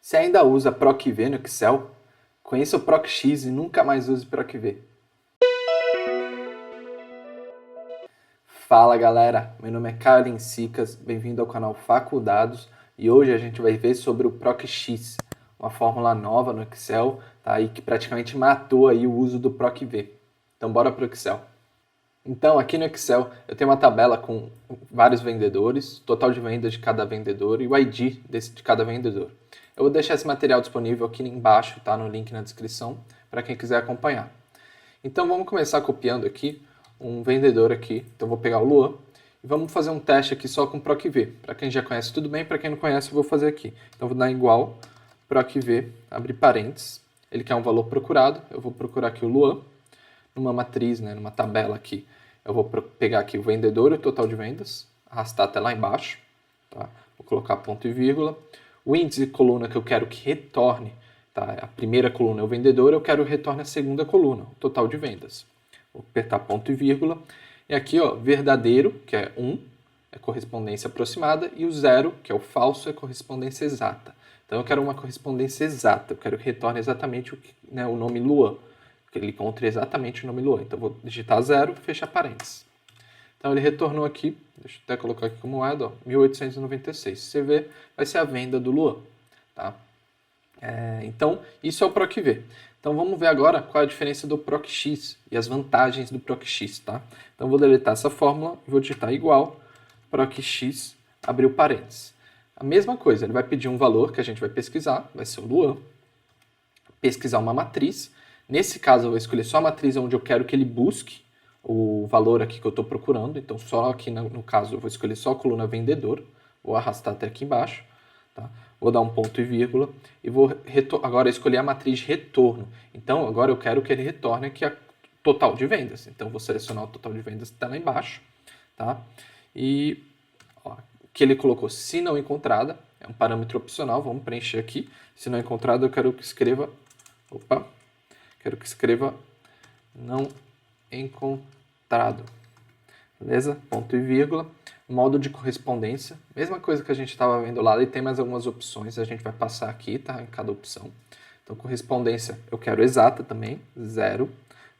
Você ainda usa PROC-V no Excel? Conheça o PROC-X e nunca mais use PROC-V. Fala galera, meu nome é Caio Sicas, bem-vindo ao canal Facudados e hoje a gente vai ver sobre o PROC-X, uma fórmula nova no Excel, tá? E que praticamente matou aí o uso do PROC-V. Então bora pro Excel. Então aqui no Excel eu tenho uma tabela com vários vendedores, total de vendas de cada vendedor e o ID de cada vendedor. Eu vou deixar esse material disponível aqui embaixo, tá? No link na descrição, para quem quiser acompanhar. Então vamos começar copiando aqui um vendedor aqui. Então vou pegar o Luan e vamos fazer um teste aqui só com PROC-V. Para quem já conhece tudo bem, para quem não conhece eu vou fazer aqui. Então vou dar igual PROC-V, abrir parênteses. Ele quer um valor procurado, eu vou procurar aqui o Luan, numa matriz, né, numa tabela aqui. Eu vou pegar aqui o vendedor e o total de vendas, arrastar até lá embaixo, tá? Vou colocar ponto e vírgula. O índice de coluna que eu quero que retorne, tá? A primeira coluna é o vendedor, eu quero que retorne a segunda coluna, o total de vendas. Vou apertar ponto e vírgula. E aqui, ó, verdadeiro, que é 1, é correspondência aproximada, e o 0, que é o falso, é correspondência exata. Então eu quero uma correspondência exata, eu quero que retorne exatamente o nome Luan, que ele encontre exatamente o nome Luan. Então eu vou digitar 0, fechar parênteses. Então ele retornou aqui, deixa eu até colocar aqui como moeda, ó, 1896. Você vê, vai ser a venda do Luan. Tá? Então, isso é o PROC-V. Então vamos ver agora qual é a diferença do PROC-X e as vantagens do PROC-X. Tá? Então vou deletar essa fórmula e vou digitar igual PROC-X, abrir o parênteses. A mesma coisa, ele vai pedir um valor que a gente vai pesquisar, vai ser o Luan, pesquisar uma matriz. Nesse caso eu vou escolher só a matriz onde eu quero que ele busque o valor aqui que eu estou procurando. Então só aqui no caso eu vou escolher só a coluna vendedor, vou arrastar até aqui embaixo, tá? Vou dar um ponto e vírgula e vou agora escolher a matriz de retorno. Então agora eu quero que ele retorne aqui a total de vendas. Então vou selecionar o total de vendas que está lá embaixo, tá? E ó, que ele colocou se não encontrada, é um parâmetro opcional, vamos preencher aqui. Se não encontrada eu quero que escreva, não encontrado. Beleza? Ponto e vírgula. Modo de correspondência. Mesma coisa que a gente estava vendo lá. E tem mais algumas opções. A gente vai passar aqui, tá? Em cada opção. Então, correspondência eu quero exata também. 0.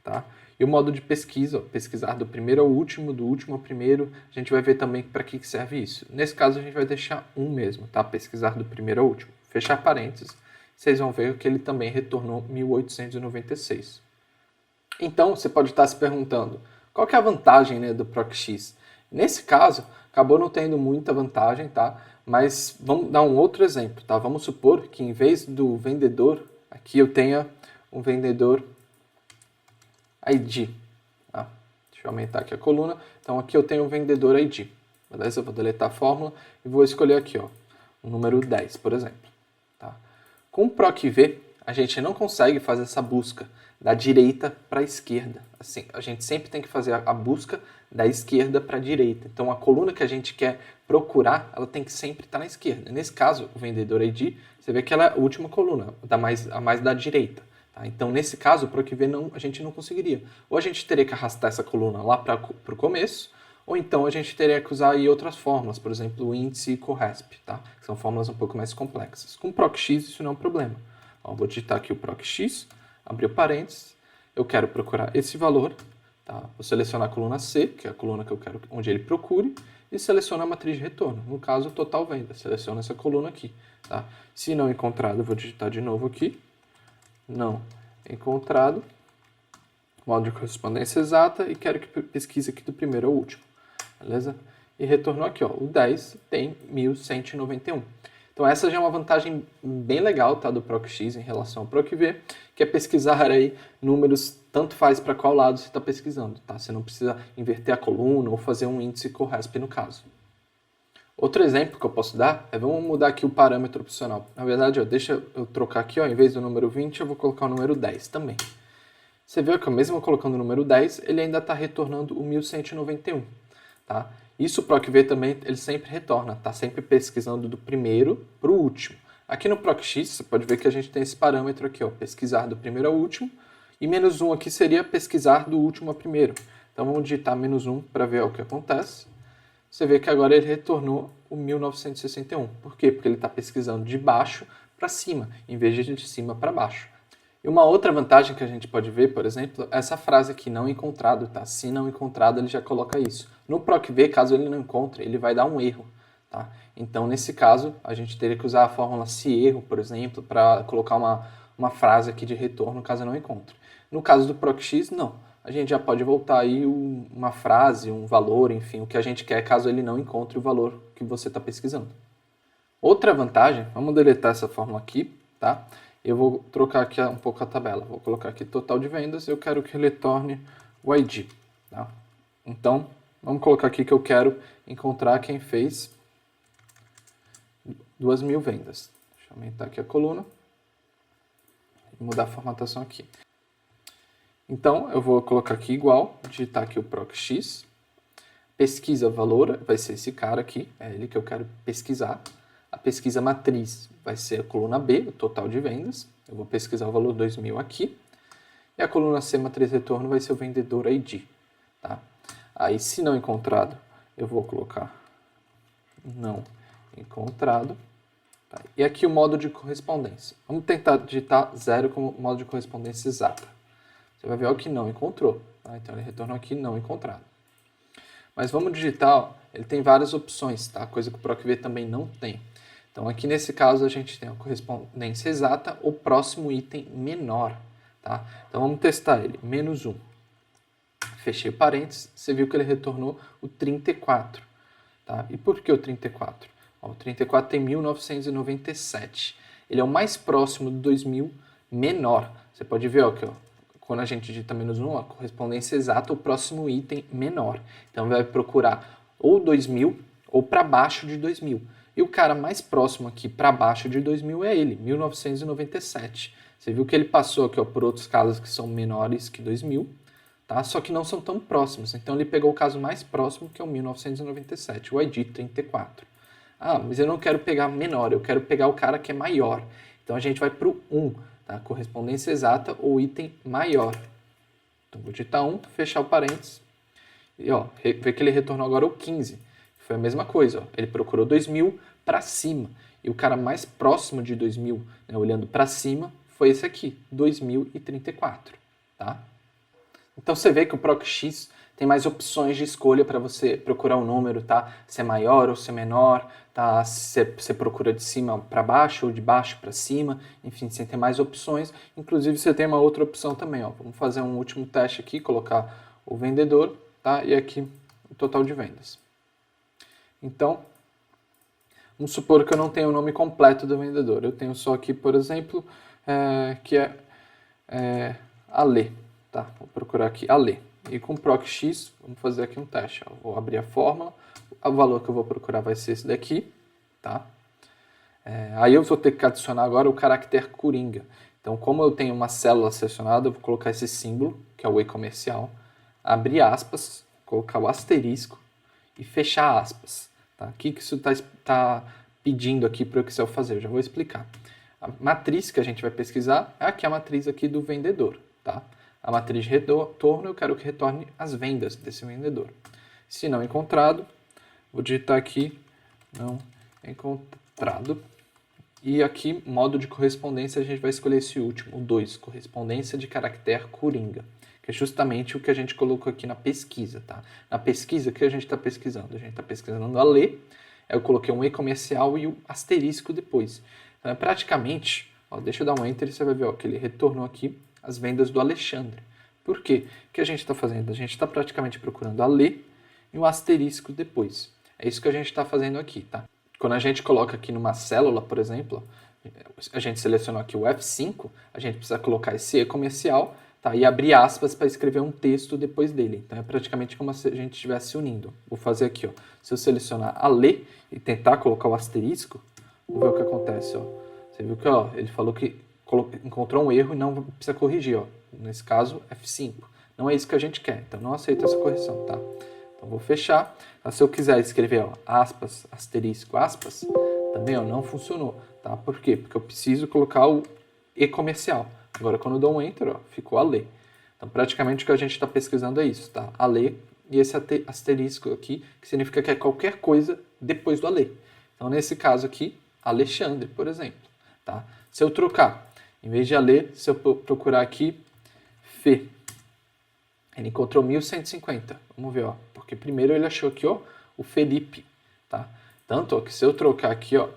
Tá? E o modo de pesquisa. Ó, pesquisar do primeiro ao último, do último ao primeiro. A gente vai ver também para que serve isso. Nesse caso, a gente vai deixar 1 mesmo. Tá? Pesquisar do primeiro ao último. Fechar parênteses. Vocês vão ver que ele também retornou 1896. Então, você pode estar se perguntando, qual que é a vantagem, né, do PROC-X? Nesse caso, acabou não tendo muita vantagem, tá? Mas vamos dar um outro exemplo, tá? Vamos supor que em vez do vendedor, aqui eu tenha um vendedor ID. Tá? Deixa eu aumentar aqui a coluna. Então, aqui eu tenho um vendedor ID. Beleza? Eu vou deletar a fórmula e vou escolher aqui, ó, o número 10, por exemplo. Tá? Com o PROC-V, a gente não consegue fazer essa busca da direita para a esquerda. Assim, a gente sempre tem que fazer a busca da esquerda para a direita. Então, a coluna que a gente quer procurar, ela tem que sempre estar na esquerda. Nesse caso, o vendedor ID, você vê que ela é a última coluna, a mais da direita. Tá? Então, nesse caso, o PROC-V a gente não conseguiria. Ou a gente teria que arrastar essa coluna lá para o começo, ou então a gente teria que usar aí outras fórmulas, por exemplo, o índice e CORESP, tá? Que são fórmulas um pouco mais complexas. Com o PROC-X isso não é um problema. Ó, vou digitar aqui o PROC-X, abrir o parênteses, eu quero procurar esse valor, tá? Vou selecionar a coluna C, que é a coluna que eu quero onde ele procure, e seleciono a matriz de retorno, no caso, total venda. Seleciono essa coluna aqui, tá? Se não encontrado, eu vou digitar de novo aqui, não encontrado, modo de correspondência exata, e quero que pesquise aqui do primeiro ao último, beleza? E retornou aqui, ó, o 10 tem 1191. Então essa já é uma vantagem bem legal, tá, do PROC-X em relação ao PROC-V, que é pesquisar aí números, tanto faz para qual lado você está pesquisando, tá? Você não precisa inverter a coluna ou fazer um índice CORESP no caso. Outro exemplo que eu posso dar é, vamos mudar aqui o parâmetro opcional. Na verdade, ó, deixa eu trocar aqui, ó, em vez do número 20, eu vou colocar o número 10 também. Você vê que mesmo colocando o número 10, ele ainda está retornando o 1191, tá? Isso o PROC-V também, ele sempre retorna, tá sempre pesquisando do primeiro para o último. Aqui no PROC-X, você pode ver que a gente tem esse parâmetro aqui, ó, pesquisar do primeiro ao último, e menos 1 aqui seria pesquisar do último ao primeiro. Então vamos digitar menos 1 para ver o que acontece. Você vê que agora ele retornou o 1961. Por quê? Porque ele está pesquisando de baixo para cima, em vez de cima para baixo. E uma outra vantagem que a gente pode ver, por exemplo, é essa frase aqui, não encontrado, tá? Se não encontrado, ele já coloca isso. No PROC-V, caso ele não encontre, ele vai dar um erro, tá? Então, nesse caso, a gente teria que usar a fórmula se erro, por exemplo, para colocar uma frase aqui de retorno, caso não encontre. No caso do PROC-X, não. A gente já pode voltar aí uma frase, um valor, enfim, o que a gente quer, caso ele não encontre o valor que você está pesquisando. Outra vantagem, vamos deletar essa fórmula aqui, tá? Eu vou trocar aqui um pouco a tabela. Vou colocar aqui total de vendas, eu quero que ele retorne o ID, tá? Então, vamos colocar aqui que eu quero encontrar quem fez 2.000 vendas. Deixa eu aumentar aqui a coluna e mudar a formatação aqui. Então, eu vou colocar aqui igual, digitar aqui o PROC-X, pesquisa valor, vai ser esse cara aqui, é ele que eu quero pesquisar. A pesquisa matriz vai ser a coluna B, o total de vendas. Eu vou pesquisar o valor 2.000 aqui. E a coluna C, matriz retorno, vai ser o vendedor ID. Tá? Aí, se não encontrado, eu vou colocar não encontrado. Tá? E aqui o modo de correspondência. Vamos tentar digitar 0 como modo de correspondência exata. Você vai ver o que não encontrou. Tá? Então, ele retornou aqui não encontrado. Mas vamos digitar, ó, ele tem várias opções, tá? Coisa que o PROC-V também não tem. Então, aqui nesse caso, a gente tem a correspondência exata, o próximo item menor, tá? Então, vamos testar ele, menos 1. Fechei parênteses, você viu que ele retornou o 34, tá? E por que o 34? Ó, o 34 tem 1997. Ele é o mais próximo do 2000 menor. Você pode ver, ó, aqui, ó, quando a gente digita menos 1, a correspondência exata, o próximo item menor. Então, vai procurar ou 2000 ou para baixo de 2000. E o cara mais próximo aqui para baixo de 2000 é ele, 1997. Você viu que ele passou aqui, ó, por outros casos que são menores que 2000, tá? Só que não são tão próximos. Então ele pegou o caso mais próximo, que é o 1997, o ID 34. Ah, mas eu não quero pegar menor, eu quero pegar o cara que é maior. Então a gente vai para o 1, tá? Correspondência exata ou item maior. Então vou digitar 1, fechar o parênteses. E ó, vê que ele retornou agora o 15. Foi a mesma coisa, ó. Ele procurou 2000 para cima. E o cara mais próximo de 2000, né, olhando para cima, foi esse aqui, 2034. Tá? Então você vê que o PROC-X tem mais opções de escolha para você procurar um número, tá? Se é maior ou se é menor, tá? Se você procura de cima para baixo ou de baixo para cima, enfim, você tem mais opções. Inclusive você tem uma outra opção também, ó. Vamos fazer um último teste aqui, colocar o vendedor, tá? E aqui o total de vendas. Então, vamos supor que eu não tenho o nome completo do vendedor. Eu tenho só aqui, por exemplo, que é Ale. Tá? Vou procurar aqui Ale. E com PROC-X, vamos fazer aqui um teste. Ó. Vou abrir a fórmula. O valor que eu vou procurar vai ser esse daqui. Tá? Aí eu vou ter que adicionar agora o caractere coringa. Então, como eu tenho uma célula selecionada, eu vou colocar esse símbolo, que é o E comercial, abrir aspas, colocar o asterisco e fechar aspas. Tá? O que isso está pedindo aqui para o Excel fazer? Eu já vou explicar. A matriz que a gente vai pesquisar é aqui a matriz aqui do vendedor. Tá? A matriz de retorno, eu quero que retorne as vendas desse vendedor. Se não encontrado, vou digitar aqui não encontrado. E aqui, modo de correspondência, a gente vai escolher esse último, o 2, correspondência de caractere coringa, que é justamente o que a gente colocou aqui na pesquisa, tá? Na pesquisa, o que a gente está pesquisando? A gente está pesquisando a lê, eu coloquei um E comercial e o asterisco depois. Então, é praticamente, ó, deixa eu dar um Enter e você vai ver ó, que ele retornou aqui as vendas do Alexandre. Por quê? O que a gente está fazendo? A gente está praticamente procurando a lê e o asterisco depois. É isso que a gente está fazendo aqui, tá? Quando a gente coloca aqui numa célula, por exemplo, a gente selecionou aqui o F5, a gente precisa colocar esse E comercial, tá? E abrir aspas para escrever um texto depois dele. Então é praticamente como se a gente estivesse unindo. Vou fazer aqui, ó. Se eu selecionar a lê e tentar colocar o asterisco, vamos ver o que acontece, ó. Você viu que ó, ele falou que encontrou um erro e não precisa corrigir, ó. Nesse caso, F5. Não é isso que a gente quer, então não aceita essa correção, tá? Então vou fechar. Então, se eu quiser escrever ó, aspas, asterisco, aspas, também ó, não funcionou, tá? Por quê? Porque eu preciso colocar o E comercial. Agora, quando eu dou um Enter, ó, ficou a lê. Então, praticamente o que a gente está pesquisando é isso, tá? A lê e esse asterisco aqui, que significa que é qualquer coisa depois do a lê. Então, nesse caso aqui, Alexandre, por exemplo. tá? Se eu trocar, em vez de Alê, se eu procurar aqui Fê, ele encontrou 1150. Vamos ver, ó, porque primeiro ele achou aqui, ó, o Felipe, tá? Tanto ó, que se eu trocar aqui, ó,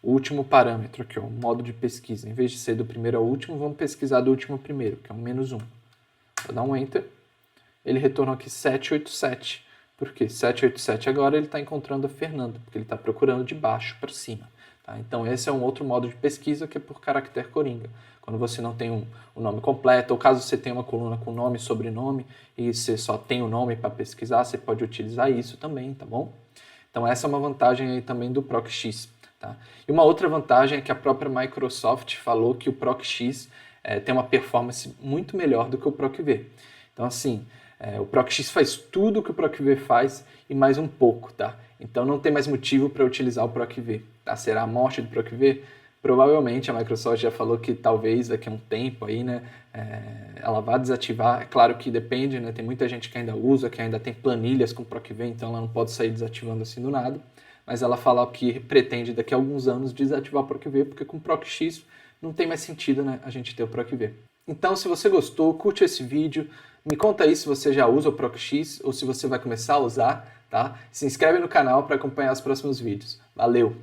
o último parâmetro aqui, ó, o modo de pesquisa, em vez de ser do primeiro ao último, vamos pesquisar do último ao primeiro, que é um -1. Vou dar um Enter. Ele retornou aqui 787. Por quê? 787 agora ele está encontrando a Fernanda, porque ele está procurando de baixo para cima. Tá? Então esse é um outro modo de pesquisa que é por caractere coringa. Quando você não tem o nome completo, ou caso você tenha uma coluna com nome e sobrenome, e você só tem o nome para pesquisar, você pode utilizar isso também, tá bom? Então essa é uma vantagem aí também do ProcX. Tá? E uma outra vantagem é que a própria Microsoft falou que o ProcX tem uma performance muito melhor do que o ProcV. Então assim, o ProcX faz tudo o que o ProcV faz e mais um pouco, tá? Então não tem mais motivo para utilizar o ProcV, tá? Será a morte do ProcV? Provavelmente a Microsoft já falou que talvez daqui a um tempo aí, né, ela vá desativar. É claro que depende, né? Tem muita gente que ainda usa, que ainda tem planilhas com ProcV, então ela não pode sair desativando assim do nada. Mas ela fala que pretende daqui a alguns anos desativar o ProcV, porque com o ProcX não tem mais sentido, né, a gente ter o ProcV. Então, se você gostou, curte esse vídeo, me conta aí se você já usa o ProcX ou se você vai começar a usar, tá? Se inscreve no canal para acompanhar os próximos vídeos. Valeu!